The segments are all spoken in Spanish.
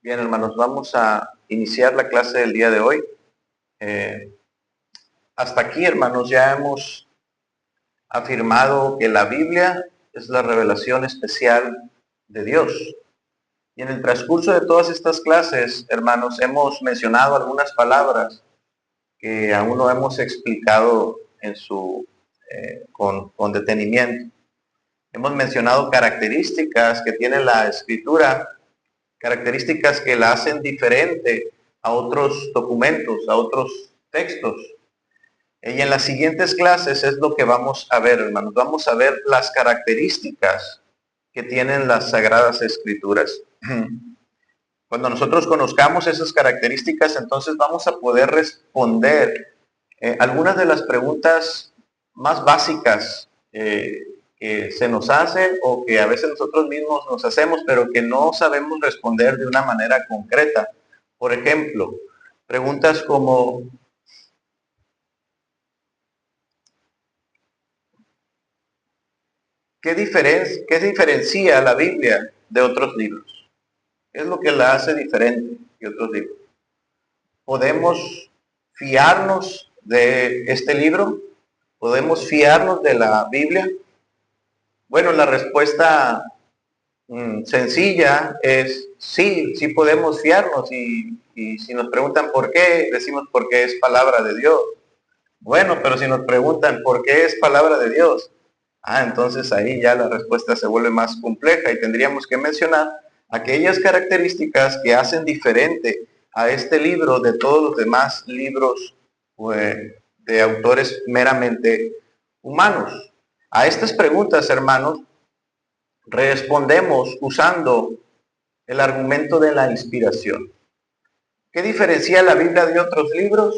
Bien, hermanos, vamos a iniciar la clase del día de hoy. Eh, Hasta aquí, hermanos, ya hemos afirmado que la Biblia es la revelación especial de Dios. Y en el transcurso de todas estas clases, hermanos, hemos mencionado algunas palabras que aún no hemos explicado con detenimiento. Hemos mencionado características que tiene la Escritura, características que la hacen diferente a otros documentos, a otros textos. Y en las siguientes clases es lo que vamos a ver, hermanos. Vamos a ver las características que tienen las Sagradas Escrituras. Cuando nosotros conozcamos esas características, entonces vamos a poder responder algunas de las preguntas más básicas que se nos hacen o que a veces nosotros mismos nos hacemos, pero que no sabemos responder de una manera concreta. Por ejemplo, preguntas como, ¿qué diferencia la Biblia de otros libros? ¿Qué es lo que la hace diferente de otros libros? ¿Podemos fiarnos de este libro? ¿Podemos fiarnos de la Biblia? Bueno, la respuesta sencilla es sí, sí podemos fiarnos y si nos preguntan por qué, decimos porque es palabra de Dios. Bueno, pero si nos preguntan por qué es palabra de Dios, entonces ahí ya la respuesta se vuelve más compleja y tendríamos que mencionar aquellas características que hacen diferente a este libro de todos los demás libros pues, de autores meramente humanos. A estas preguntas, hermanos, respondemos usando el argumento de la inspiración. ¿Qué diferencia la Biblia de otros libros?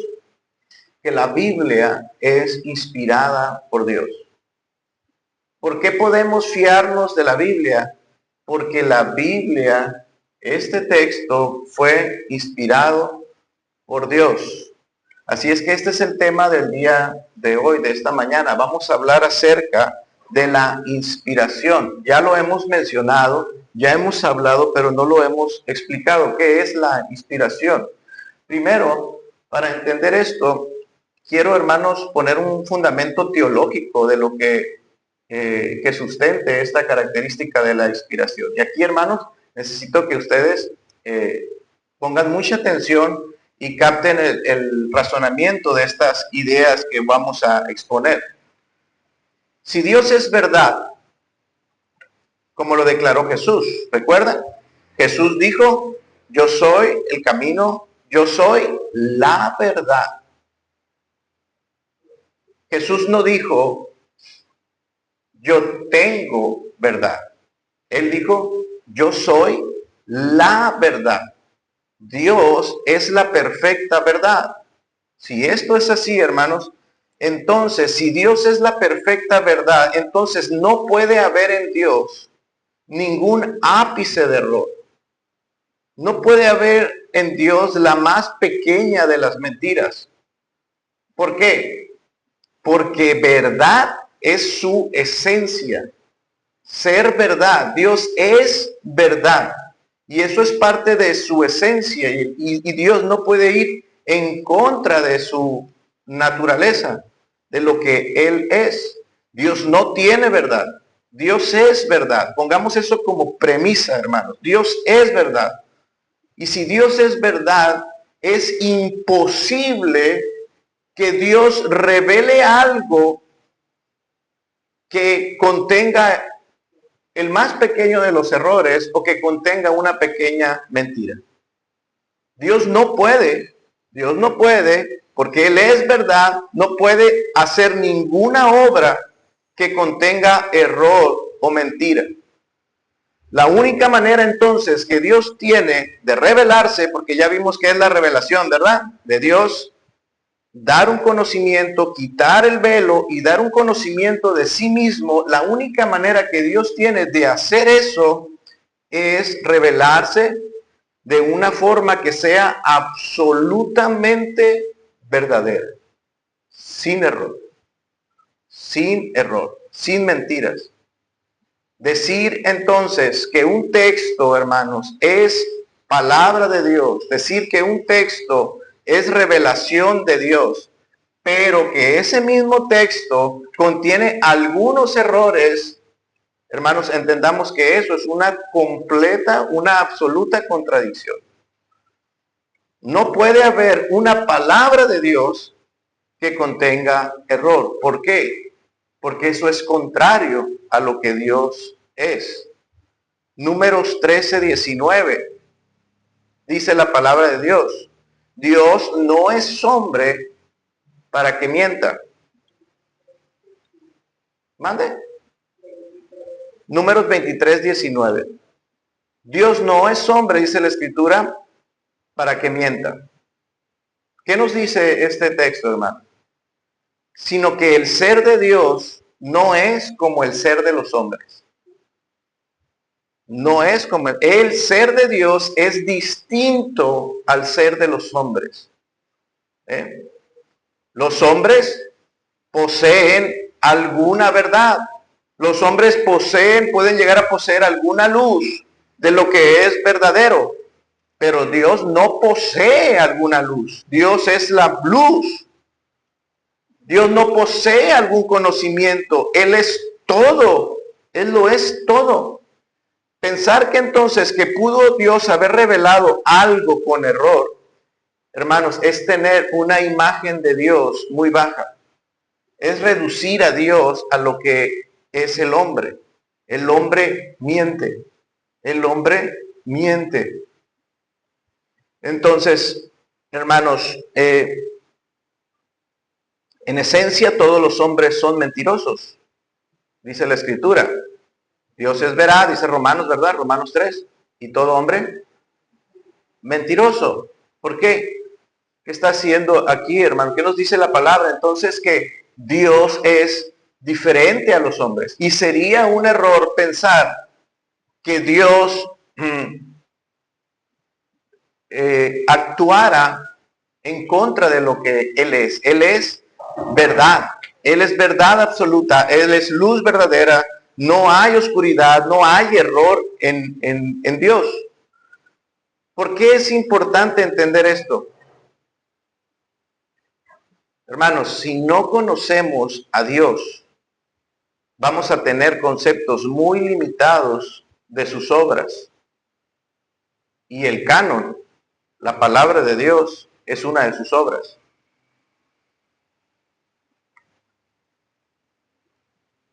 Que la Biblia es inspirada por Dios. ¿Por qué podemos fiarnos de la Biblia? Porque la Biblia, este texto, fue inspirado por Dios. Así es que este es el tema del día de hoy, de esta mañana. Vamos a hablar acerca de la inspiración. Ya lo hemos mencionado, ya hemos hablado, pero no lo hemos explicado. ¿Qué es la inspiración? Primero, para entender esto, quiero, hermanos, poner un fundamento teológico de lo que sustente esta característica de la inspiración. Y aquí, hermanos, necesito que ustedes pongan mucha atención y capten el razonamiento de estas ideas que vamos a exponer. Si Dios es verdad, como lo declaró Jesús, ¿recuerdan? Jesús dijo, yo soy el camino, yo soy la verdad. Jesús no dijo, yo tengo verdad. Él dijo, yo soy la verdad. Dios es la perfecta verdad. Si esto es así, hermanos, entonces, si Dios es la perfecta verdad, entonces no puede haber en Dios ningún ápice de error. No puede haber en Dios la más pequeña de las mentiras. ¿Por qué? Porque verdad es su esencia. Ser verdad. Dios es verdad. Y eso es parte de su esencia. Y Dios no puede ir en contra de su naturaleza, de lo que Él es. Dios no tiene verdad. Dios es verdad. Pongamos eso como premisa, hermanos. Dios es verdad. Y si Dios es verdad, es imposible que Dios revele algo que contenga el más pequeño de los errores o que contenga una pequeña mentira. Dios no puede, porque Él es verdad, no puede hacer ninguna obra que contenga error o mentira. La única manera entonces que Dios tiene de revelarse, porque ya vimos que es la revelación, ¿verdad? De Dios, dar un conocimiento, quitar el velo y dar un conocimiento de sí mismo, la única manera que Dios tiene de hacer eso es revelarse de una forma que sea absolutamente verdadera, sin error, sin mentiras. Decir entonces que un texto, hermanos, es palabra de Dios, decir que un texto es revelación de Dios, pero que ese mismo texto contiene algunos errores, hermanos, entendamos que eso es una completa, una absoluta contradicción. No puede haber una palabra de Dios que contenga error. ¿Por qué? Porque eso es contrario a lo que Dios es. Números 13:19 dice la palabra de Dios. Dios no es hombre para que mienta. Mande. Números 23:19. Dios no es hombre, dice la Escritura, para que mienta. ¿Qué nos dice este texto, hermano? Sino que el ser de Dios no es como el ser de los hombres. No es como el ser de Dios es distinto al ser de los hombres. Los hombres poseen alguna verdad. Los hombres pueden llegar a poseer alguna luz de lo que es verdadero. Pero Dios no posee alguna luz. Dios es la luz. Dios no posee algún conocimiento. Él es todo. Él lo es todo. Pensar que entonces que pudo Dios haber revelado algo con error, hermanos, es tener una imagen de Dios muy baja. Es reducir a Dios a lo que es el hombre. El hombre miente. El hombre miente. Entonces, hermanos, en esencia todos los hombres son mentirosos, dice la Escritura. Dios es veraz, dice Romanos, ¿verdad? Romanos 3. Y todo hombre mentiroso. ¿Por qué? ¿Qué está haciendo aquí, hermano? ¿Qué nos dice la palabra? Entonces que Dios es diferente a los hombres. Y sería un error pensar que Dios actuara en contra de lo que Él es. Él es verdad. Él es verdad absoluta. Él es luz verdadera. No hay oscuridad, no hay error en Dios. ¿Por qué es importante entender esto? Hermanos, si no conocemos a Dios, vamos a tener conceptos muy limitados de sus obras. Y el canon, la palabra de Dios, es una de sus obras.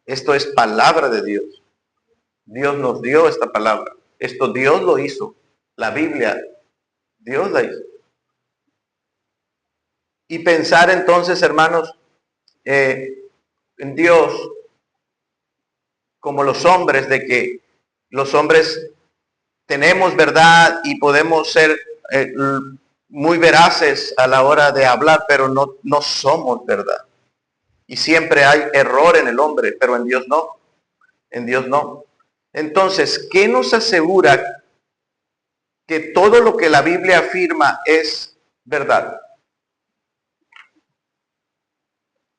Esto es palabra de Dios. Dios nos dio esta palabra. Esto Dios lo hizo. La Biblia, Dios la hizo. Y pensar entonces, hermanos, en Dios como los hombres, de que los hombres tenemos verdad y podemos ser muy veraces a la hora de hablar, pero no somos verdad. Y siempre hay error en el hombre, pero en Dios no. En Dios no. Entonces, ¿qué nos asegura que todo lo que la Biblia afirma es verdad?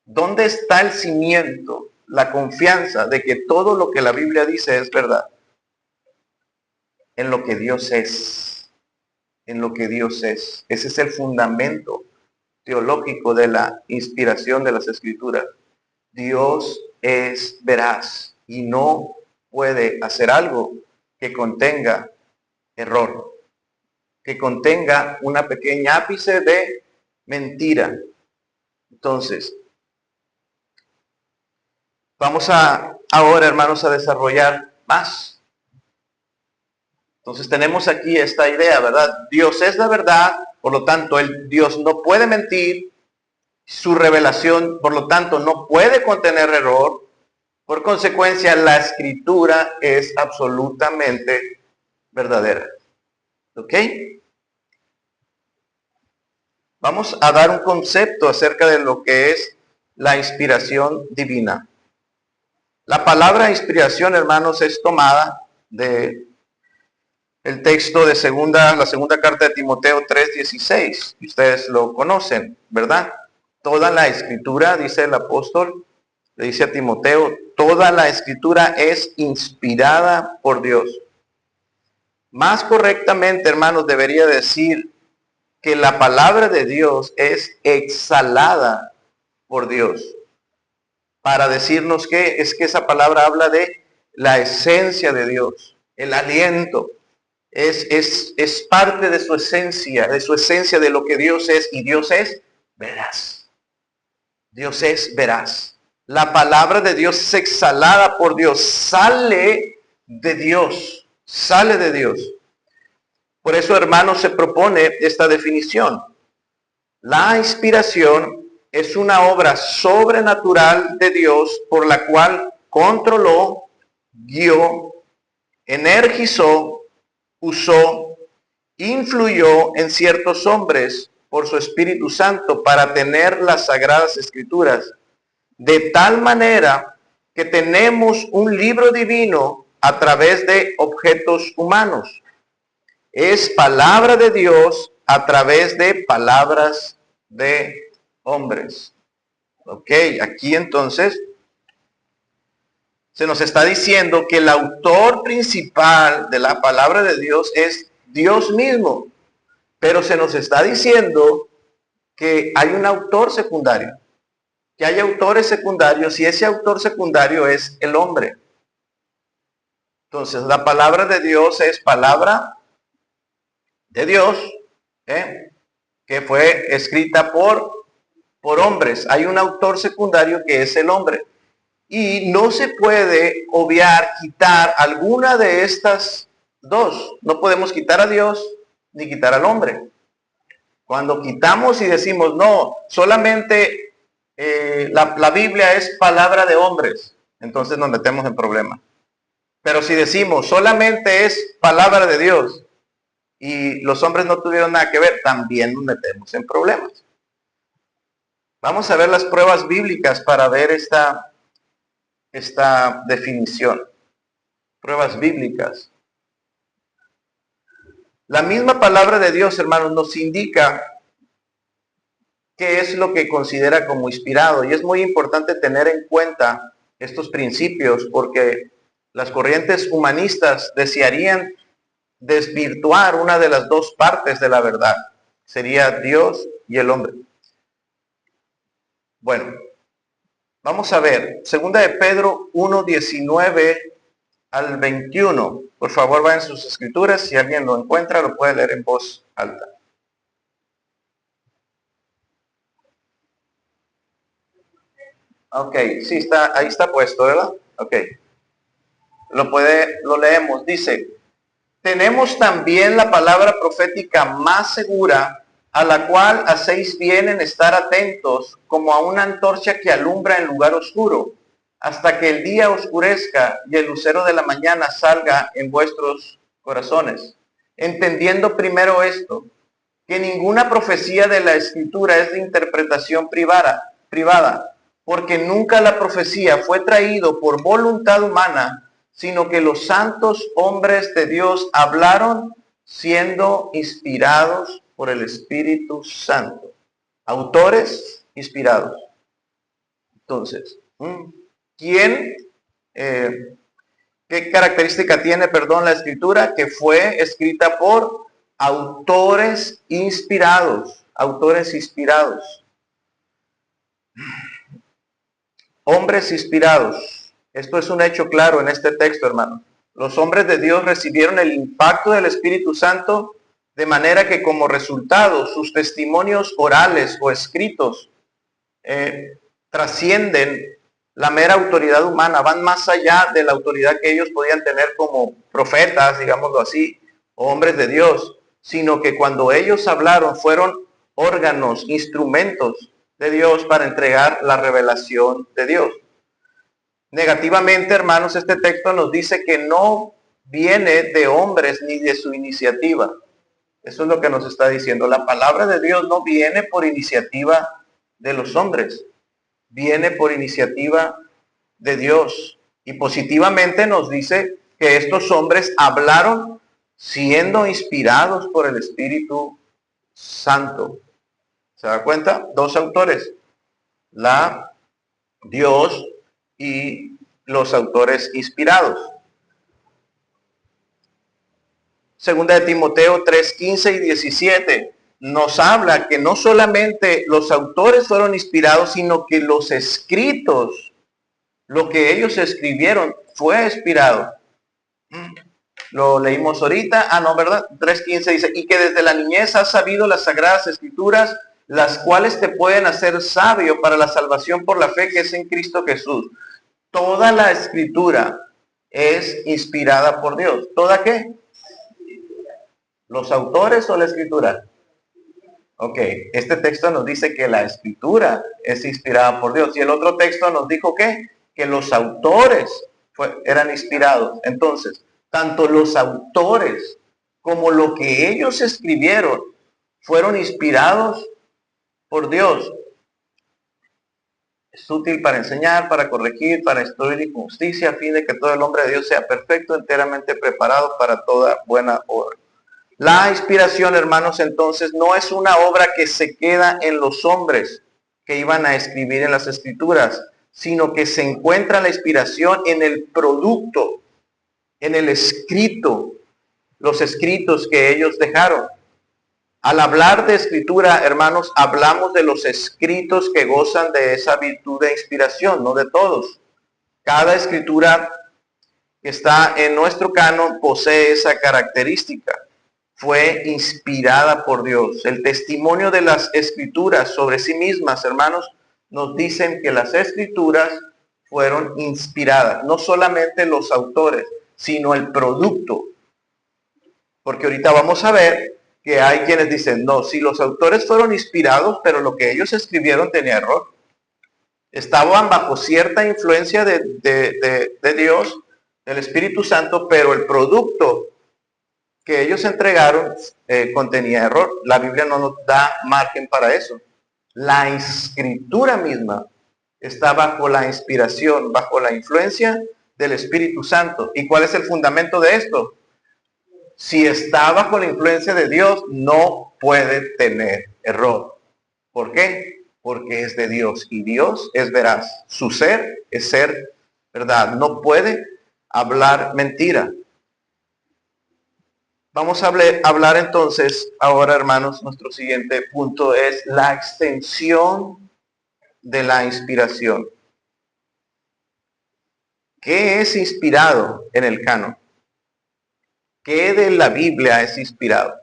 ¿Dónde está el cimiento, la confianza de que todo lo que la Biblia dice es verdad? En lo que Dios es. En lo que Dios es. Ese es el fundamento teológico de la inspiración de las Escrituras. Dios es veraz y no puede hacer algo que contenga error, que contenga una pequeña ápice de mentira. Entonces, vamos ahora, hermanos, a desarrollar más. Entonces tenemos aquí esta idea, ¿verdad? Dios es la verdad, por lo tanto, Dios no puede mentir. Su revelación, por lo tanto, no puede contener error. Por consecuencia, la Escritura es absolutamente verdadera. ¿Ok? Vamos a dar un concepto acerca de lo que es la inspiración divina. La palabra inspiración, hermanos, es tomada de el texto de la segunda carta de Timoteo 3:16. Ustedes lo conocen, ¿verdad? Toda la Escritura, dice el apóstol, le dice a Timoteo, toda la Escritura es inspirada por Dios. Más correctamente, hermanos, debería decir que la palabra de Dios es exhalada por Dios para decirnos que es que esa palabra habla de la esencia de Dios, el aliento, es parte de su esencia de lo que Dios es, y Dios es veraz. Dios es veraz. La palabra de Dios es exhalada por Dios, sale de Dios, sale de Dios. Por eso, hermanos, se propone esta definición. La inspiración es una obra sobrenatural de Dios por la cual controló, guió, energizó, usó, influyó en ciertos hombres por su Espíritu Santo para tener las Sagradas Escrituras, de tal manera que tenemos un libro divino a través de objetos humanos. Es palabra de Dios a través de palabras de hombres. Ok, aquí entonces se nos está diciendo que el autor principal de la palabra de Dios es Dios mismo, pero se nos está diciendo que hay un autor secundario, que hay autores secundarios, y ese autor secundario es el hombre. Entonces, la palabra de Dios es palabra de Dios, que fue escrita por hombres. Hay un autor secundario que es el hombre. Y no se puede obviar, quitar alguna de estas dos. No podemos quitar a Dios ni quitar al hombre. Cuando quitamos y decimos, no, solamente la Biblia es palabra de hombres, entonces nos metemos en problemas. Pero si decimos, solamente es palabra de Dios y los hombres no tuvieron nada que ver, también nos metemos en problemas. Vamos a ver las pruebas bíblicas para ver esta definición. Pruebas bíblicas. La misma palabra de Dios, hermanos, nos indica qué es lo que considera como inspirado. Y es muy importante tener en cuenta estos principios porque las corrientes humanistas desearían desvirtuar una de las dos partes de la verdad. Sería Dios y el hombre. Bueno, vamos a ver. Segunda de Pedro 1:19 al 21. Por favor, vayan sus escrituras. Si alguien lo encuentra, lo puede leer en voz alta. Ok, sí está, ahí está puesto, ¿verdad? Ok. Lo leemos. Dice, tenemos también la palabra profética más segura, a la cual hacéis bien en estar atentos, como a una antorcha que alumbra en lugar oscuro, hasta que el día oscurezca y el lucero de la mañana salga en vuestros corazones. Entendiendo primero esto, que ninguna profecía de la Escritura es de interpretación privada, porque nunca la profecía fue traído por voluntad humana, sino que los santos hombres de Dios hablaron siendo inspirados por el Espíritu Santo. Autores inspirados. Entonces, ¿quién, qué característica tiene, perdón, la Escritura? Que fue escrita por autores inspirados. Autores inspirados. Hombres inspirados. Esto es un hecho claro en este texto, hermano. Los hombres de Dios recibieron el impacto del Espíritu Santo de manera que como resultado sus testimonios orales o escritos trascienden la mera autoridad humana, van más allá de la autoridad que ellos podían tener como profetas, digámoslo así, o hombres de Dios, sino que cuando ellos hablaron fueron órganos, instrumentos de Dios para entregar la revelación de Dios. Negativamente, hermanos, este texto nos dice que no viene de hombres ni de su iniciativa. Eso es lo que nos está diciendo. La palabra de Dios no viene por iniciativa de los hombres, viene por iniciativa de Dios. Y positivamente nos dice que estos hombres hablaron siendo inspirados por el Espíritu Santo. ¿Se da cuenta? Dos autores, Dios y los autores inspirados. Segunda de Timoteo 3, 15 y 17 nos habla que no solamente los autores fueron inspirados, sino que los escritos, lo que ellos escribieron, fue inspirado. Lo leímos ahorita. No, ¿verdad? 3.15 dice, y que desde la niñez has sabido las sagradas escrituras, las cuales te pueden hacer sabio para la salvación por la fe que es en Cristo Jesús. Toda la escritura es inspirada por Dios. ¿Toda qué? ¿Los autores o la escritura? Ok, este texto nos dice que la escritura es inspirada por Dios. Y el otro texto nos dijo que los autores eran inspirados. Entonces, tanto los autores como lo que ellos escribieron fueron inspirados por Dios. Es útil para enseñar, para corregir, para instruir y justicia, a fin de que todo el hombre de Dios sea perfecto, enteramente preparado para toda buena obra. La inspiración, hermanos, entonces no es una obra que se queda en los hombres que iban a escribir en las escrituras, sino que se encuentra la inspiración en el producto, en el escrito, los escritos que ellos dejaron. Al hablar de escritura, hermanos, hablamos de los escritos que gozan de esa virtud de inspiración, no de todos. Cada escritura que está en nuestro canon posee esa característica. Fue inspirada por Dios. El testimonio de las escrituras sobre sí mismas, hermanos, nos dicen que las escrituras fueron inspiradas. No solamente los autores, sino el producto. Porque ahorita vamos a ver que hay quienes dicen, no, si los autores fueron inspirados, pero lo que ellos escribieron tenía error. Estaban bajo cierta influencia de Dios, del Espíritu Santo, pero el producto que ellos entregaron contenía error. La Biblia no nos da margen para eso. La escritura misma está bajo la inspiración, bajo la influencia del Espíritu Santo. ¿Y cuál es el fundamento de esto? Si está bajo la influencia de Dios, no puede tener error. ¿Por qué? Porque es de Dios y Dios es veraz. Su ser es ser verdad. No puede hablar mentira. Vamos a hablar entonces ahora, hermanos, nuestro siguiente punto es la extensión de la inspiración. ¿Qué es inspirado en el canon? ¿Qué de la Biblia es inspirado?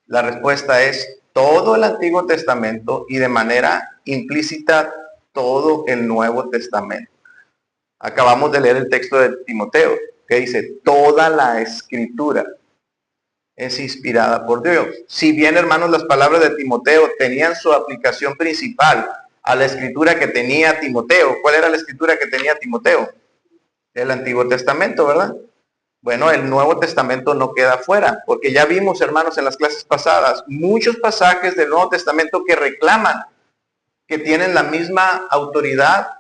La respuesta es todo el Antiguo Testamento y de manera implícita todo el Nuevo Testamento. Acabamos de leer el texto de Timoteo, que dice, toda la escritura es inspirada por Dios. Si bien, hermanos, las palabras de Timoteo tenían su aplicación principal a la escritura que tenía Timoteo. ¿Cuál era la escritura que tenía Timoteo? El Antiguo Testamento, ¿verdad? Bueno, el Nuevo Testamento no queda fuera, porque ya vimos, hermanos, en las clases pasadas, muchos pasajes del Nuevo Testamento que reclaman que tienen la misma autoridad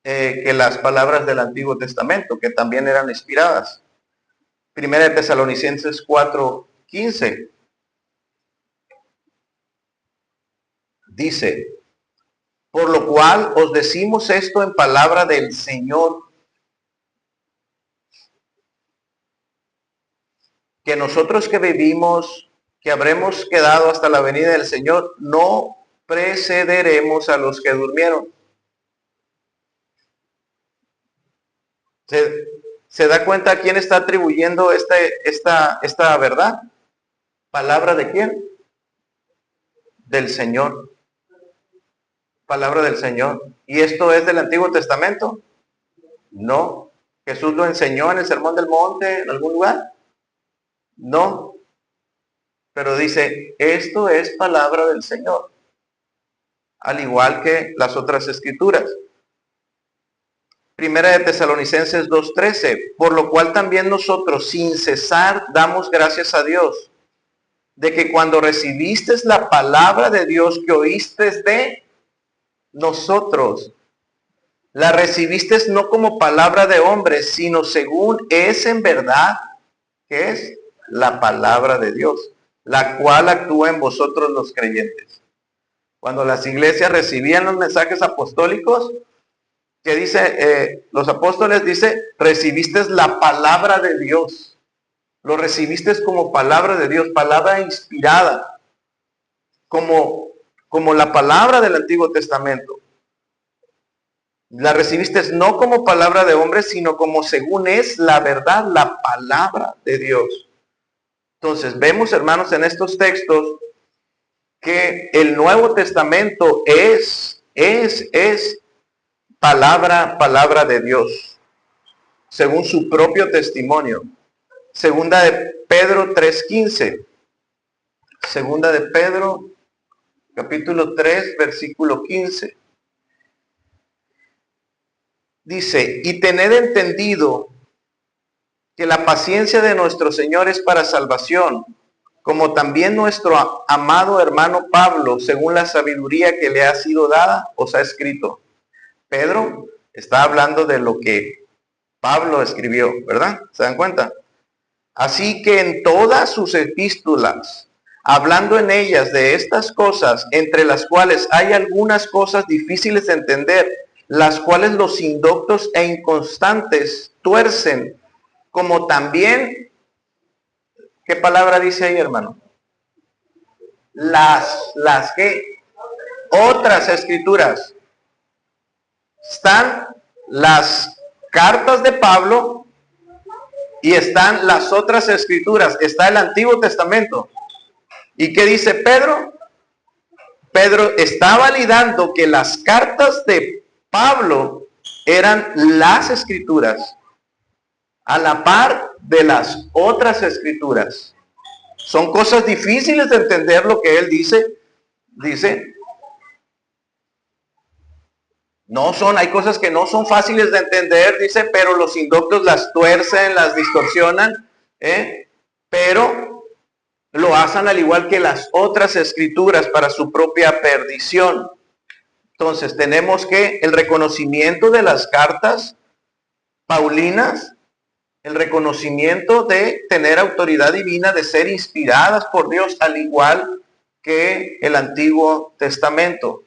que las palabras del Antiguo Testamento, que también eran inspiradas. Primera de Tesalonicenses 4:15 dice, por lo cual os decimos esto en palabra del Señor, que nosotros que vivimos, que habremos quedado hasta la venida del Señor, no precederemos a los que durmieron. ¿Se da cuenta a quién está atribuyendo esta verdad? ¿Palabra de quién? Del Señor. Palabra del Señor. ¿Y esto es del Antiguo Testamento? No. ¿Jesús lo enseñó en el Sermón del Monte en algún lugar? No. Pero dice, esto es palabra del Señor. Al igual que las otras escrituras. Primera de Tesalonicenses 2:13, por lo cual también nosotros sin cesar damos gracias a Dios, de que cuando recibiste la palabra de Dios que oíste de nosotros, la recibiste no como palabra de hombres, sino según es en verdad, que es la palabra de Dios, la cual actúa en vosotros los creyentes. Cuando las iglesias recibían los mensajes apostólicos, que dice, los apóstoles dice, recibiste la palabra de Dios. Lo recibiste como palabra de Dios, palabra inspirada, como la palabra del Antiguo Testamento. La recibiste no como palabra de hombre, sino como según es la verdad, la palabra de Dios. Entonces, vemos, hermanos, en estos textos que el Nuevo Testamento es palabra de Dios, según su propio testimonio. Segunda de Pedro 3:15. Segunda de Pedro, capítulo 3, versículo 15. Dice, y tened entendido que la paciencia de nuestro Señor es para salvación, como también nuestro amado hermano Pablo, según la sabiduría que le ha sido dada, os ha escrito. Pedro está hablando de lo que Pablo escribió, ¿verdad? ¿Se dan cuenta? Así que en todas sus epístolas, hablando en ellas de estas cosas, entre las cuales hay algunas cosas difíciles de entender, las cuales los indoctos e inconstantes tuercen, como también, ¿qué palabra dice ahí, hermano? Las que otras escrituras. Están las cartas de Pablo y están las otras escrituras. Está el Antiguo Testamento. ¿Y qué dice Pedro? Pedro está validando que las cartas de Pablo eran las escrituras a la par de las otras escrituras. Son cosas difíciles de entender lo que él dice. No son, hay cosas que no son fáciles de entender, dice, pero los indoctos las tuercen, las distorsionan, pero lo hacen al igual que las otras escrituras para su propia perdición. Entonces tenemos que el reconocimiento de las cartas paulinas, el reconocimiento de tener autoridad divina, de ser inspiradas por Dios, al igual que el Antiguo Testamento.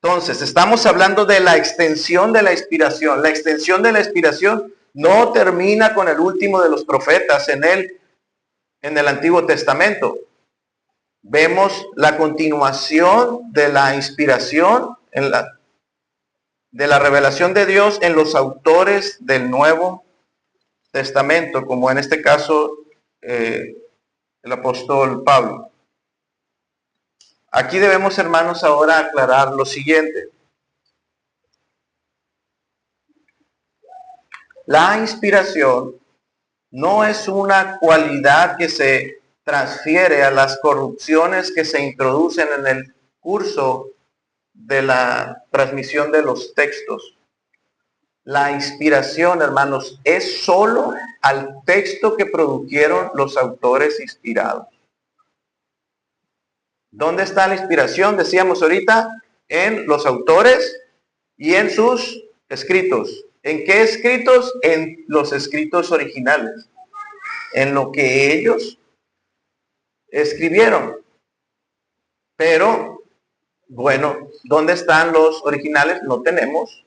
Entonces, estamos hablando de la extensión de la inspiración. La extensión de la inspiración no termina con el último de los profetas en el Antiguo Testamento. Vemos la continuación de la inspiración de la revelación de Dios en los autores del Nuevo Testamento, como en este caso el apóstol Pablo. Aquí debemos, hermanos, ahora aclarar lo siguiente. La inspiración no es una cualidad que se transfiere a las corrupciones que se introducen en el curso de la transmisión de los textos. La inspiración, hermanos, es solo al texto que produjeron los autores inspirados. ¿Dónde está la inspiración? Decíamos ahorita, en los autores y en sus escritos. ¿En qué escritos? En los escritos originales. En lo que ellos escribieron. Pero, bueno, ¿dónde están los originales? No tenemos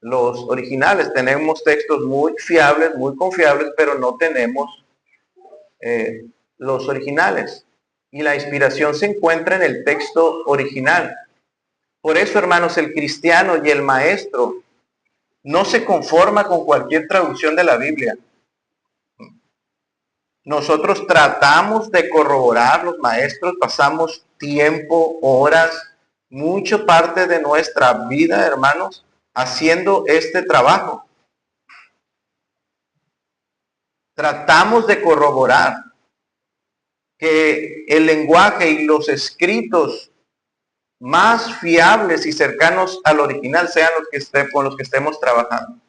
los originales. Tenemos textos muy fiables, muy confiables, pero no tenemos los originales. Y la inspiración se encuentra en el texto original. Por eso, hermanos, el cristiano y el maestro no se conforma con cualquier traducción de la Biblia. Nosotros tratamos de corroborar, los maestros pasamos tiempo, horas, mucha parte de nuestra vida, hermanos, haciendo este trabajo. Tratamos de corroborar que el lenguaje y los escritos más fiables y cercanos al original sean con los que estemos trabajando.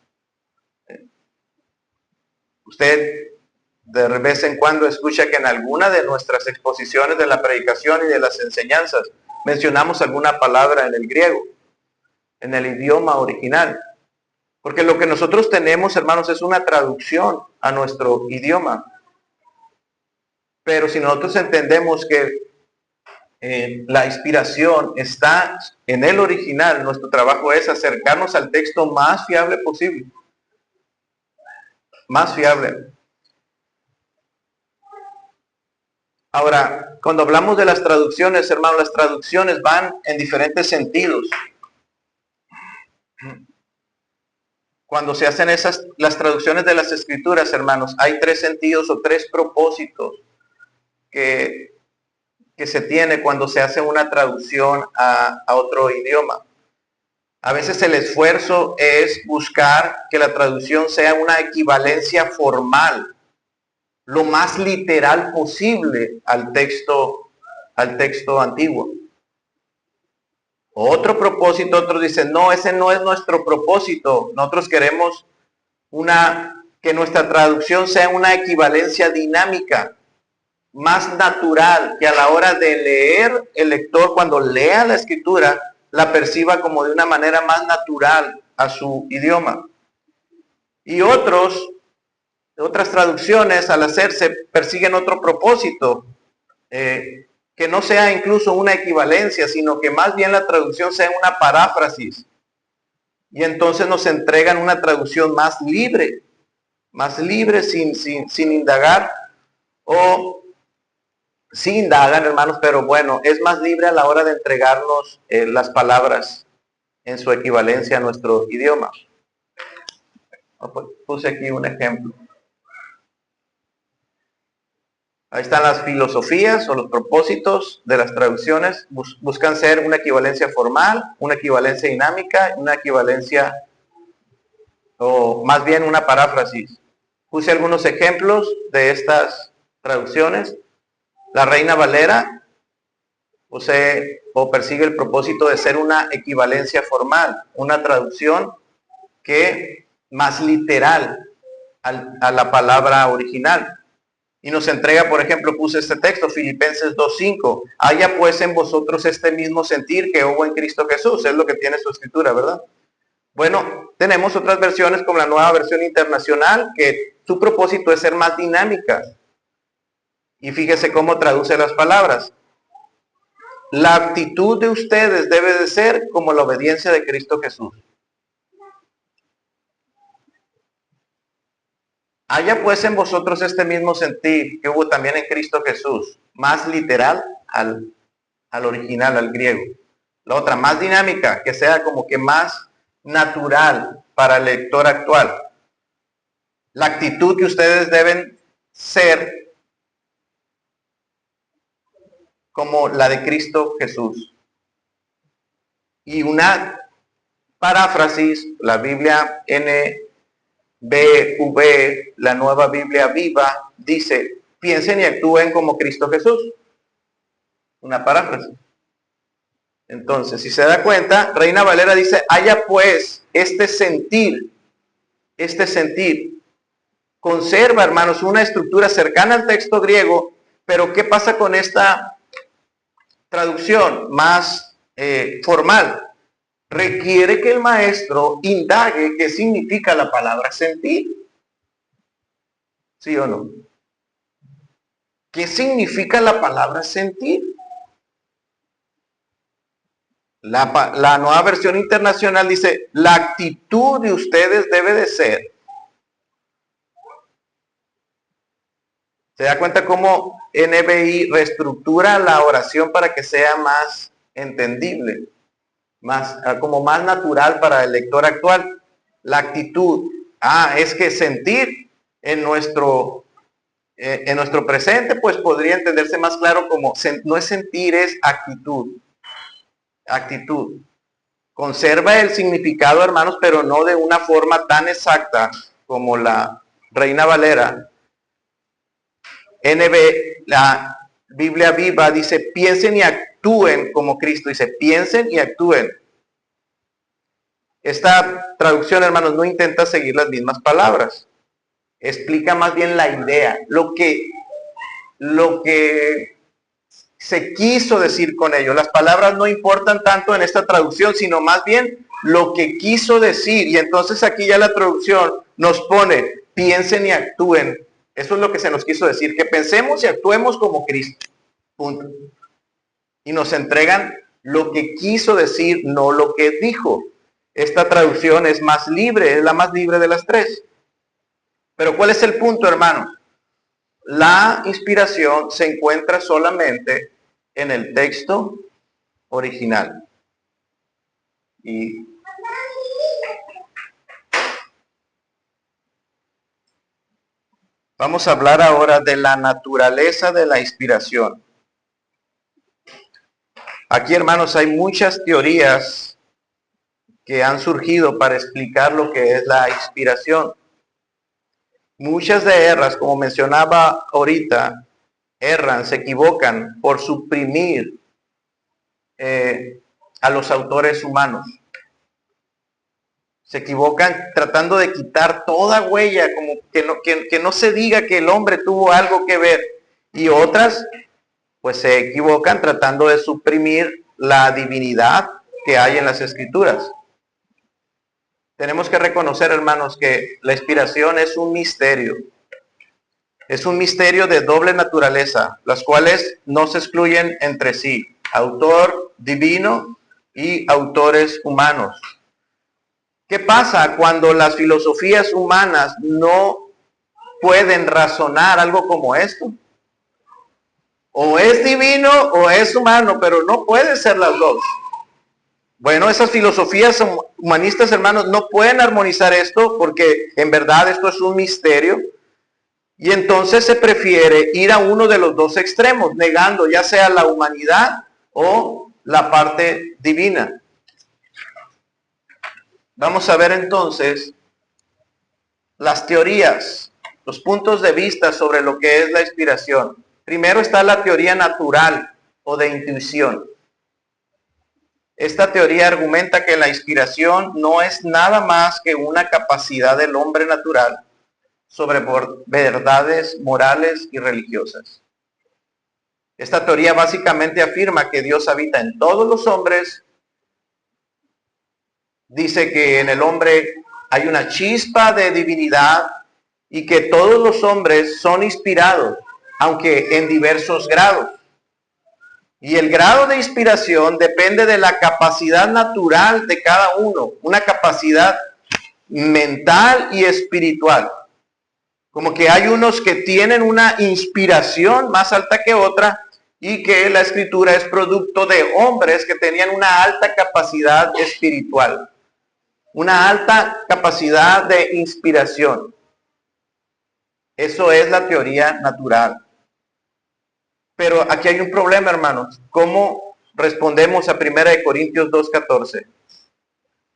Usted de vez en cuando escucha que en alguna de nuestras exposiciones de la predicación y de las enseñanzas mencionamos alguna palabra en el griego, en el idioma original. Porque lo que nosotros tenemos, hermanos, es una traducción a nuestro idioma. Pero si nosotros entendemos que la inspiración está en el original, nuestro trabajo es acercarnos al texto más fiable posible. Más fiable. Ahora, cuando hablamos de las traducciones, hermano, las traducciones van en diferentes sentidos. Cuando se hacen las traducciones de las escrituras, hermanos, hay tres sentidos o tres propósitos que se tiene cuando se hace una traducción a otro idioma. A veces el esfuerzo es buscar que la traducción sea una equivalencia formal, lo más literal posible al texto antiguo. Otro propósito, otros dicen, no, ese no es nuestro propósito. Nosotros queremos que nuestra traducción sea una equivalencia dinámica, más natural, que a la hora de leer, el lector cuando lea la escritura, la perciba como de una manera más natural a su idioma. Y otras traducciones al hacerse persiguen otro propósito, que no sea incluso una equivalencia, sino que más bien la traducción sea una paráfrasis. Y entonces nos entregan una traducción más libre sin indagar, o sí indagan, hermanos, pero bueno, es más libre a la hora de entregarnos las palabras en su equivalencia a nuestro idioma. Puse aquí un ejemplo. Ahí están las filosofías o los propósitos de las traducciones. Buscan ser una equivalencia formal, una equivalencia dinámica, una equivalencia, o más bien una paráfrasis. Puse algunos ejemplos de estas traducciones. La Reina Valera persigue el propósito de ser una equivalencia formal, una traducción que más literal a la palabra original. Y nos entrega, por ejemplo, puse este texto, Filipenses 2:5. Haya pues en vosotros este mismo sentir que hubo en Cristo Jesús. Es lo que tiene su escritura, ¿verdad? Bueno, tenemos otras versiones como la Nueva Versión Internacional, que su propósito es ser más dinámica. Y fíjese cómo traduce las palabras. La actitud de ustedes debe de ser como la obediencia de Cristo Jesús. Haya pues en vosotros este mismo sentir que hubo también en Cristo Jesús, más literal al original, al griego. La otra, más dinámica, que sea como que más natural para el lector actual. La actitud que ustedes deben ser como la de Cristo Jesús. Y una paráfrasis, la Biblia NBV, la Nueva Biblia Viva, dice, piensen y actúen como Cristo Jesús. Una paráfrasis. Entonces, si se da cuenta, Reina Valera dice, haya pues este sentir. Conserva, hermanos, una estructura cercana al texto griego, pero ¿qué pasa con esta traducción más formal? Requiere que el maestro indague qué significa la palabra sentir. ¿Sí o no? ¿Qué significa la palabra sentir? La Nueva Versión Internacional dice, la actitud de ustedes debe de ser. ¿Se da cuenta cómo NBI reestructura la oración para que sea más entendible? Como más natural para el lector actual. La actitud. Es que sentir en nuestro presente, pues podría entenderse más claro como, no es sentir, es actitud. Actitud. Conserva el significado, hermanos, pero no de una forma tan exacta como la Reina Valera. La Biblia Viva dice, piensen y actúen como Cristo. Dice, piensen y actúen. Esta traducción, hermanos, no intenta seguir las mismas palabras. Explica más bien la idea, lo que se quiso decir con ello. Las palabras no importan tanto en esta traducción, sino más bien lo que quiso decir. Y entonces aquí ya la traducción nos pone, piensen y actúen. Eso es lo que se nos quiso decir, que pensemos y actuemos como Cristo. Punto. Y nos entregan lo que quiso decir, no lo que dijo. Esta traducción es más libre, es la más libre de las tres. Pero ¿cuál es el punto, hermanos? La inspiración se encuentra solamente en el texto original. Y vamos a hablar ahora de la naturaleza de la inspiración. Aquí, hermanos, hay muchas teorías que han surgido para explicar lo que es la inspiración. Muchas de ellas, como mencionaba ahorita, erran, se equivocan por suprimir a los autores humanos. Se equivocan tratando de quitar toda huella, como que no se diga que el hombre tuvo algo que ver. Y otras, pues se equivocan tratando de suprimir la divinidad que hay en las escrituras. Tenemos que reconocer, hermanos, que la inspiración es un misterio. Es un misterio de doble naturaleza, las cuales no se excluyen entre sí. Autor divino y autores humanos. ¿Qué pasa cuando las filosofías humanas no pueden razonar algo como esto? O es divino o es humano, pero no puede ser las dos. Bueno, esas filosofías humanistas, hermanos, no pueden armonizar esto porque en verdad esto es un misterio. Y entonces se prefiere ir a uno de los dos extremos, negando ya sea la humanidad o la parte divina. Vamos a ver entonces las teorías, los puntos de vista sobre lo que es la inspiración. Primero está la teoría natural o de intuición. Esta teoría argumenta que la inspiración no es nada más que una capacidad del hombre natural sobre verdades morales y religiosas. Esta teoría básicamente afirma que Dios habita en todos los hombres. Dice que en el hombre hay una chispa de divinidad y que todos los hombres son inspirados, aunque en diversos grados. Y el grado de inspiración depende de la capacidad natural de cada uno, una capacidad mental y espiritual. Como que hay unos que tienen una inspiración más alta que otra y que la escritura es producto de hombres que tenían una alta capacidad espiritual, una alta capacidad de inspiración. Eso es la teoría natural. Pero aquí hay un problema, hermanos. ¿Cómo respondemos a 1 Corintios 2:14?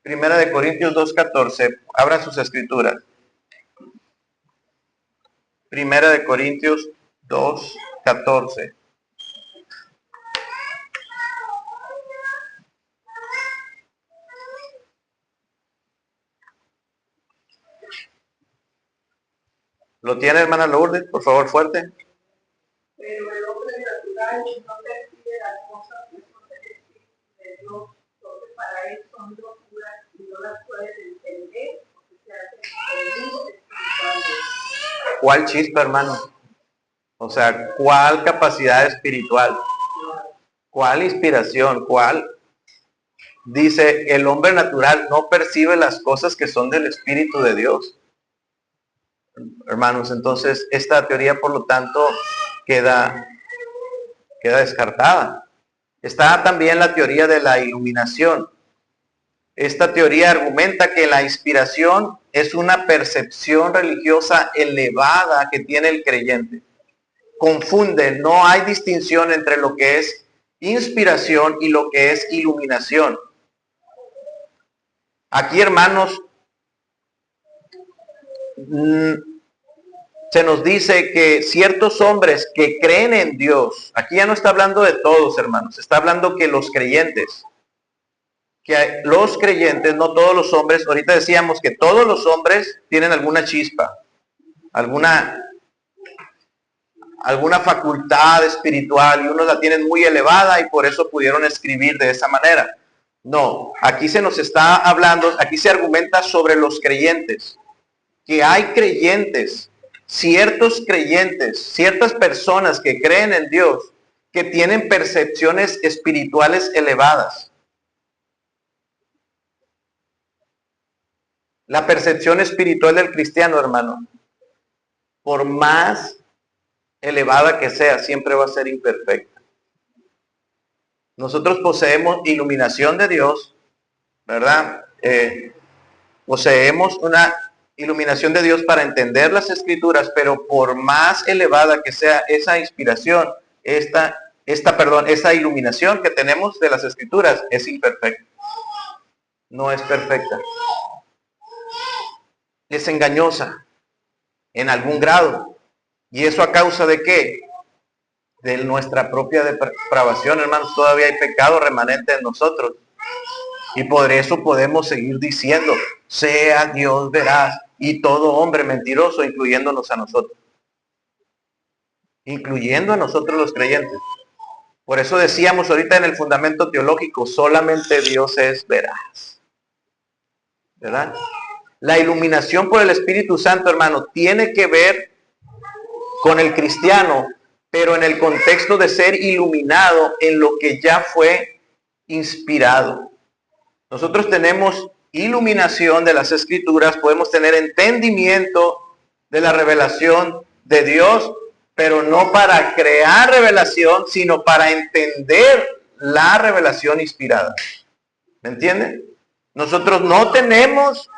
1 Corintios 2:14, abran sus escrituras. 1 Corintios 2:14. ¿Lo tiene, hermana Lourdes? Por favor, fuerte. Pero el hombre natural no percibe las cosas que son del Espíritu de Dios, porque para él son locuras y no las puede entender, porque se hacen espirituales. ¿Cuál chispa, hermano? O sea, ¿cuál capacidad espiritual? ¿Cuál inspiración? ¿Cuál? Dice, el hombre natural no percibe las cosas que son del Espíritu de Dios. Hermanos, entonces esta teoría, por lo tanto, queda descartada. Está también la teoría de la iluminación. Esta teoría argumenta que la inspiración es una percepción religiosa elevada que tiene el creyente. Confunde, no hay distinción entre lo que es inspiración y lo que es iluminación. Aquí, hermanos, se nos dice que ciertos hombres que creen en Dios, aquí ya no está hablando de todos, hermanos, está hablando que los creyentes, no todos los hombres, ahorita decíamos que todos los hombres tienen alguna chispa, alguna facultad espiritual y unos la tienen muy elevada y por eso pudieron escribir de esa manera. No, aquí se nos está hablando, aquí se argumenta sobre los creyentes, que hay creyentes, ciertos creyentes, ciertas personas que creen en Dios, que tienen percepciones espirituales elevadas. La percepción espiritual del cristiano, hermano, por más elevada que sea, siempre va a ser imperfecta. Nosotros poseemos iluminación de Dios, ¿verdad? Poseemos una iluminación de Dios para entender las Escrituras, pero por más elevada que sea esa inspiración, esa iluminación que tenemos de las Escrituras es imperfecta. No es perfecta. Es engañosa en algún grado. ¿Y eso a causa de qué? De nuestra propia depravación, hermanos. Todavía hay pecado remanente en nosotros. Y por eso podemos seguir diciendo, sea Dios veraz y todo hombre mentiroso, incluyéndonos a nosotros. Incluyendo a nosotros los creyentes. Por eso decíamos ahorita en el fundamento teológico, solamente Dios es veraz. ¿Verdad? La iluminación por el Espíritu Santo, hermano, tiene que ver con el cristiano, pero en el contexto de ser iluminado en lo que ya fue inspirado. Nosotros tenemos iluminación de las Escrituras, podemos tener entendimiento de la revelación de Dios, pero no para crear revelación, sino para entender la revelación inspirada. ¿Me entienden? Nosotros no tenemos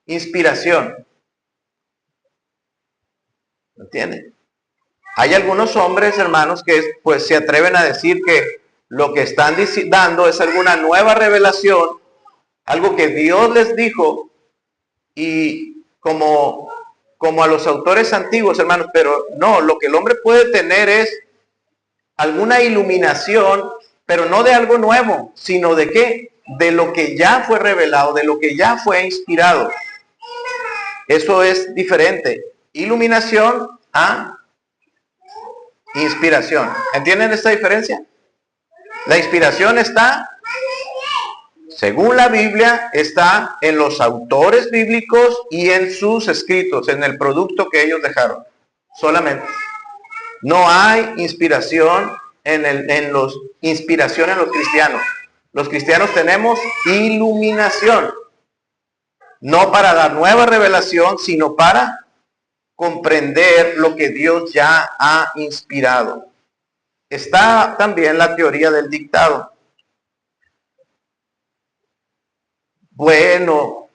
inspiración. ¿Me entienden? Hay algunos hombres, hermanos, que pues se atreven a decir que lo que están dando es alguna nueva revelación, algo que Dios les dijo, y como a los autores antiguos, hermanos, pero no, lo que el hombre puede tener es alguna iluminación, pero no de algo nuevo, sino de qué? De lo que ya fue revelado, de lo que ya fue inspirado. Eso es diferente. Iluminación a inspiración. ¿Entienden esta diferencia? La inspiración está, según la Biblia, está en los autores bíblicos y en sus escritos, en el producto que ellos dejaron. Solamente. No hay inspiración en los cristianos. Los cristianos tenemos iluminación. No para dar nueva revelación, sino para comprender lo que Dios ya ha inspirado. Está también la teoría del dictado. Bueno,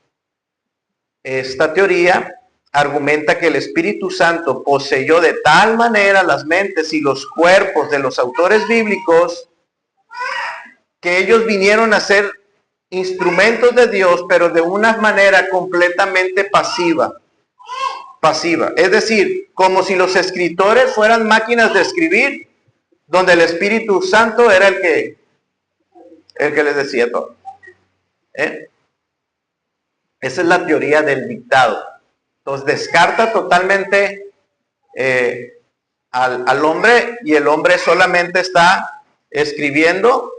esta teoría argumenta que el Espíritu Santo poseyó de tal manera las mentes y los cuerpos de los autores bíblicos que ellos vinieron a ser instrumentos de Dios, pero de una manera completamente pasiva. Es decir, como si los escritores fueran máquinas de escribir, donde el Espíritu Santo era el que les decía todo. Esa es la teoría del dictado. Entonces descarta totalmente al hombre, y el hombre solamente está escribiendo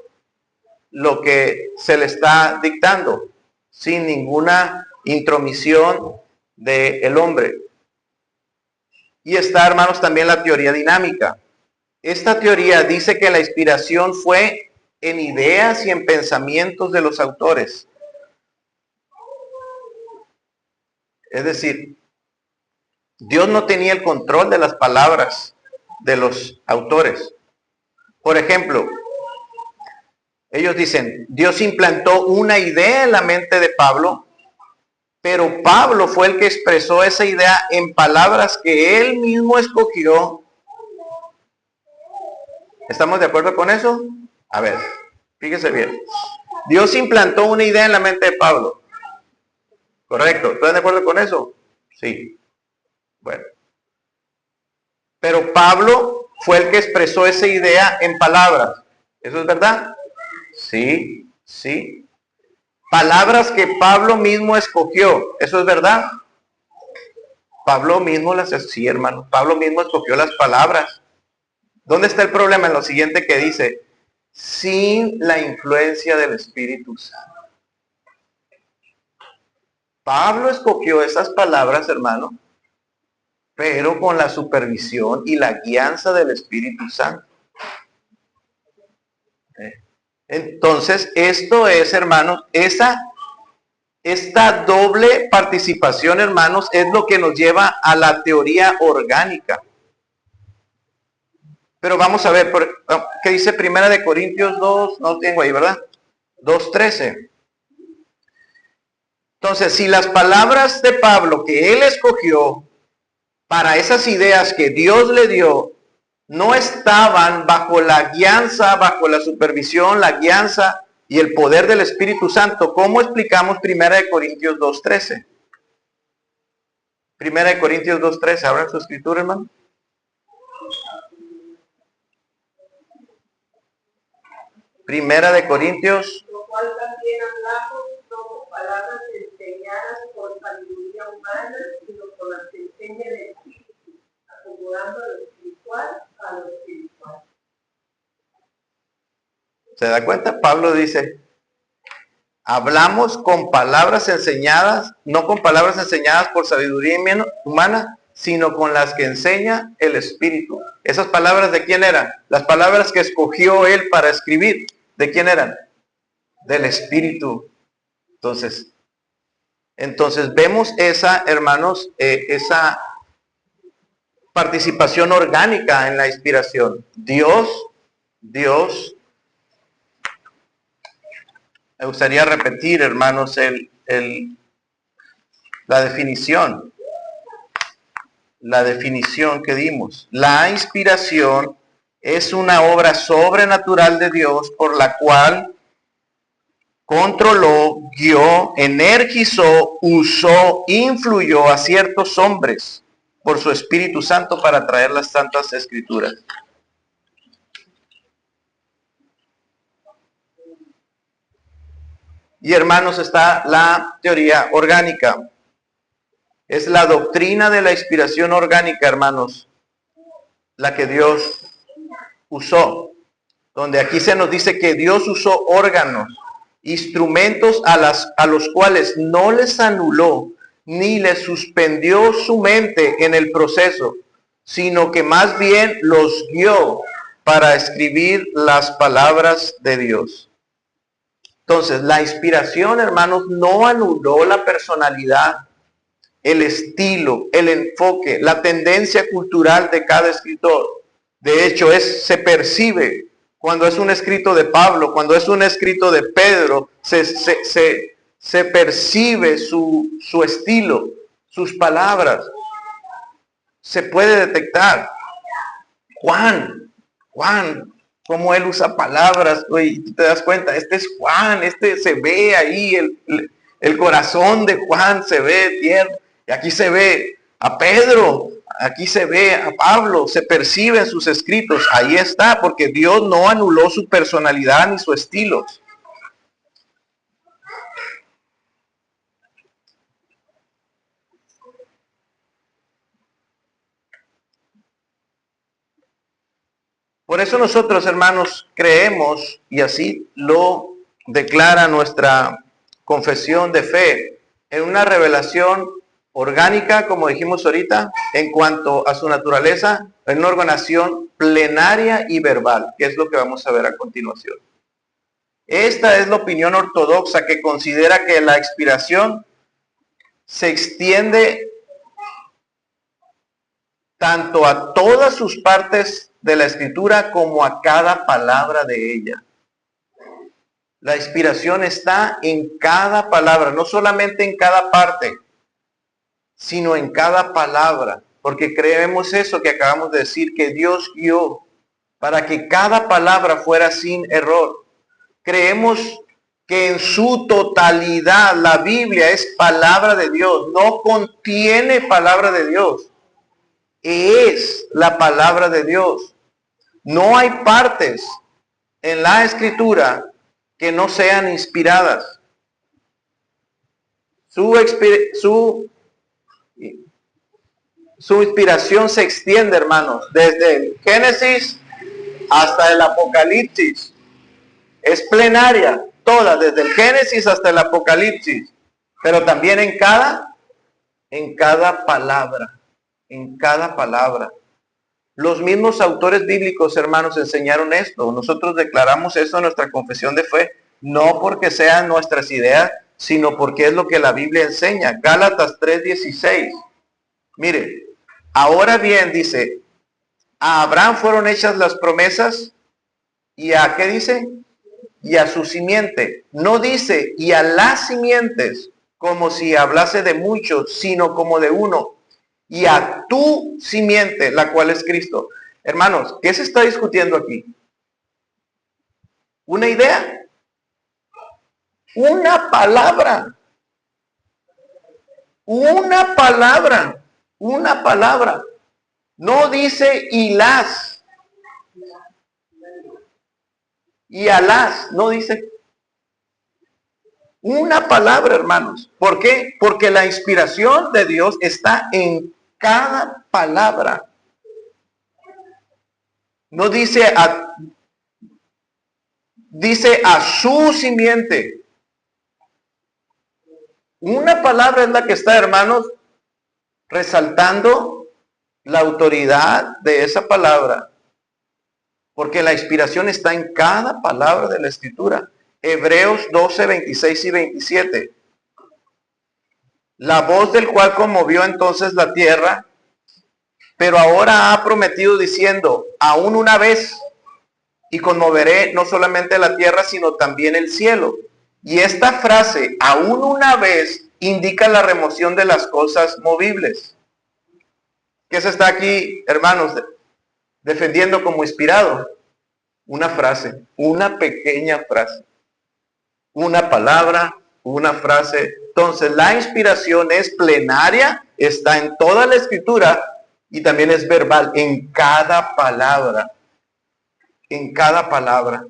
lo que se le está dictando, sin ninguna intromisión del hombre. Y está, hermanos, también la teoría dinámica. Esta teoría dice que la inspiración fue en ideas y en pensamientos de los autores. Es decir, Dios no tenía el control de las palabras de los autores. Por ejemplo, ellos dicen, Dios implantó una idea en la mente de Pablo, pero Pablo fue el que expresó esa idea en palabras que él mismo escogió. ¿Estamos de acuerdo con eso? A ver, fíjese bien. Dios implantó una idea en la mente de Pablo. ¿Correcto? ¿Están de acuerdo con eso? Sí. Bueno. Pero Pablo fue el que expresó esa idea en palabras. ¿Eso es verdad? Sí, sí. Palabras que Pablo mismo escogió. ¿Eso es verdad? Pablo mismo sí, hermano. Pablo mismo escogió las palabras. ¿Dónde está el problema? En lo siguiente que dice, sin la influencia del Espíritu Santo. Pablo escogió esas palabras, hermano, pero con la supervisión y la guianza del Espíritu Santo. Entonces, esto es, hermanos, esa Esta doble participación, hermanos, es lo que nos lleva a la teoría orgánica. Pero vamos a ver, ¿qué dice Primera de Corintios 2? No tengo ahí, ¿verdad? 2:13. Entonces, si las palabras de Pablo que él escogió para esas ideas que Dios le dio, no estaban bajo la guianza, bajo la supervisión, la guianza y el poder del Espíritu Santo, ¿cómo explicamos Primera de Corintios 2:13? Primera de Corintios 2:13, ¿abran su escritura, hermano? Primera de Corintios. Lo cual también hablamos no con palabras enseñadas por sabiduría humana, sino con las que enseña el Espíritu, acomodando lo espiritual a lo espiritual. ¿Se da cuenta? Pablo dice, hablamos con palabras enseñadas, no con palabras enseñadas por sabiduría humana, sino con las que enseña el Espíritu. ¿Esas palabras de quién eran? Las palabras que escogió él para escribir, ¿de quién eran? Del Espíritu. Entonces vemos esa, hermanos, esa participación orgánica en la inspiración. Dios, me gustaría repetir, hermanos, la definición que dimos. La inspiración es una obra sobrenatural de Dios por la cual controló, guió, energizó, usó, influyó a ciertos hombres por su Espíritu Santo para traer las santas escrituras. Y hermanos, está la teoría orgánica. Es la doctrina de la inspiración orgánica, hermanos, la que Dios usó. Donde aquí se nos dice que Dios usó órganos, instrumentos a los cuales no les anuló ni les suspendió su mente en el proceso, sino que más bien los guió para escribir las palabras de Dios. Entonces, la inspiración, hermanos, no anuló la personalidad, el estilo, el enfoque, la tendencia cultural de cada escritor. De hecho, se percibe cuando es un escrito de Pablo, cuando es un escrito de Pedro, se percibe su estilo, sus palabras. Se puede detectar. Juan, cómo él usa palabras, y tú te das cuenta, este es Juan, se ve ahí, el corazón de Juan se ve tierno, y aquí se ve a Pedro, aquí se ve a Pablo, se percibe en sus escritos, ahí está, porque Dios no anuló su personalidad ni su estilo. Por eso nosotros, hermanos, creemos, y así lo declara nuestra confesión de fe, en una revelación orgánica, como dijimos ahorita, en cuanto a su naturaleza, en una ordenación plenaria y verbal, que es lo que vamos a ver a continuación. Esta es la opinión ortodoxa, que considera que la inspiración se extiende tanto a todas sus partes de la escritura como a cada palabra de ella. La inspiración está en cada palabra, no solamente en cada parte, sino en cada palabra, porque creemos eso que acabamos de decir, que Dios guió para que cada palabra fuera sin error. Creemos que en su totalidad la Biblia es palabra de Dios, no contiene palabra de Dios, es la palabra de Dios. No hay partes en la Escritura que no sean inspiradas. Su inspiración se extiende, hermanos, desde el Génesis hasta el Apocalipsis. Es plenaria, toda, desde el Génesis hasta el Apocalipsis. Pero también en cada palabra. En cada palabra. Los mismos autores bíblicos, hermanos, enseñaron esto. Nosotros declaramos esto en nuestra confesión de fe, no porque sean nuestras ideas, sino porque es lo que la Biblia enseña. Gálatas 3:16. Mire, ahora bien, dice, a Abraham fueron hechas las promesas y a, ¿qué dice? Y a su simiente. No dice, y a las simientes, como si hablase de muchos, sino como de uno. Y a tu simiente, la cual es Cristo. Hermanos, ¿qué se está discutiendo aquí? ¿Una idea? Una palabra. Una palabra. Una palabra. No dice y las. Y a las. No dice. Una palabra, hermanos. ¿Por qué? Porque la inspiración de Dios está en cada palabra. No dice dice a su simiente. Una palabra es la que está, hermanos, resaltando la autoridad de esa palabra. Porque la inspiración está en cada palabra de la Escritura. Hebreos 12, 26 y 27. La voz del cual conmovió entonces la tierra, pero ahora ha prometido diciendo, aún una vez, y conmoveré no solamente la tierra, sino también el cielo. Y esta frase, aún una vez, indica la remoción de las cosas movibles. ¿Qué se está aquí, hermanos, defendiendo como inspirado? Una frase, una pequeña frase, una palabra, una frase. Entonces, la inspiración es plenaria, está en toda la Escritura y también es verbal, en cada palabra. En cada palabra.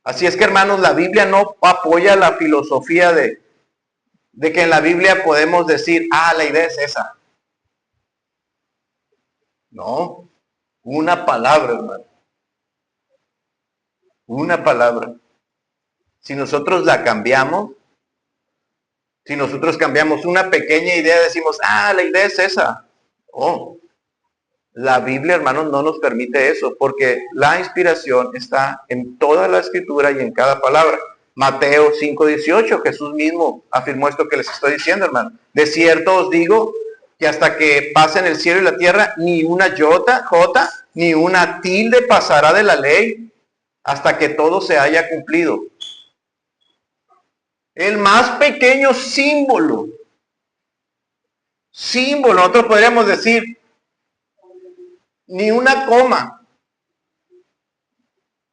Así es que, hermanos, la Biblia no apoya la filosofía de que en la Biblia podemos decir, la idea es esa. No, una palabra, hermano. Una palabra. Si nosotros la cambiamos, si nosotros cambiamos una pequeña idea, decimos, la idea es esa. Oh, la Biblia, hermanos, no nos permite eso, porque la inspiración está en toda la Escritura y en cada palabra. Mateo 5:18, Jesús mismo afirmó esto que les estoy diciendo, hermano. De cierto os digo que hasta que pasen el cielo y la tierra, ni una jota, ni una tilde pasará de la ley hasta que todo se haya cumplido. El más pequeño símbolo, nosotros podríamos decir, ni una coma,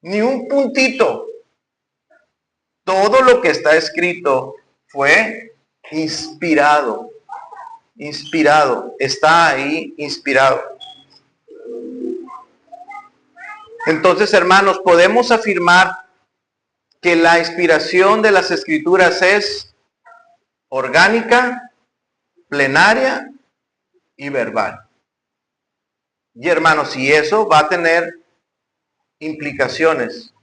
ni un puntito. Todo lo que está escrito fue inspirado. Inspirado. Está ahí inspirado. Entonces, hermanos, podemos afirmar que la inspiración de las Escrituras es orgánica, plenaria y verbal. Y hermanos, y eso va a tener implicaciones.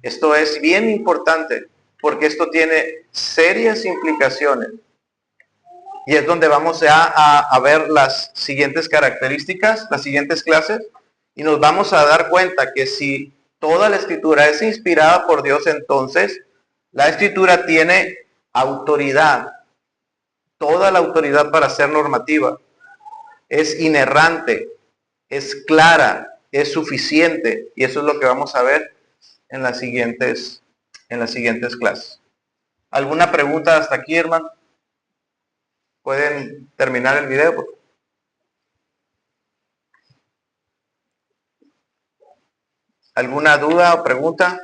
Esto es bien importante porque esto tiene serias implicaciones. Y es donde vamos a ver las siguientes características, las siguientes clases, y nos vamos a dar cuenta que si toda la Escritura es inspirada por Dios, entonces la Escritura tiene autoridad, toda la autoridad para ser normativa. Es inerrante, es clara, es suficiente, y eso es lo que vamos a ver en las siguientes clases. ¿Alguna pregunta hasta aquí, hermano? ¿Pueden terminar el video? ¿Alguna duda o pregunta?